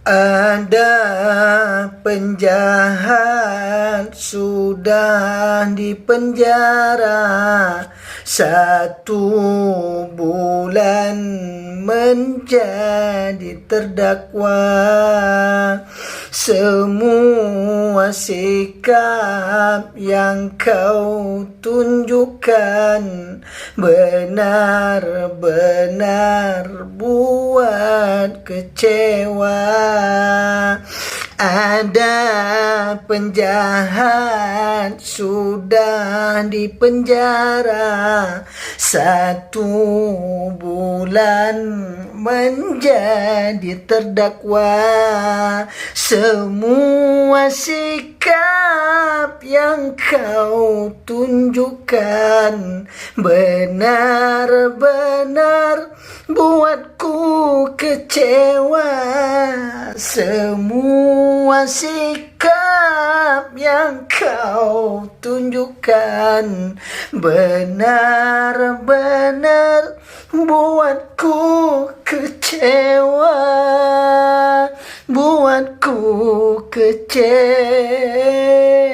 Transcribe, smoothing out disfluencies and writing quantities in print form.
Ada penjahat sudah dipenjara 1 bulan menjadi terdakwa. Semua sikap yang kau tunjukkan benar-benar buat kecewa. Ada penjahat sudah dipenjara 1 bulan menjadi terdakwa. Semua sikap yang kau tunjukkan benar-benar buatku kecewa. Semua sikap yang kau tunjukkan benar-benar buatku kecewa. Buatku kecewa.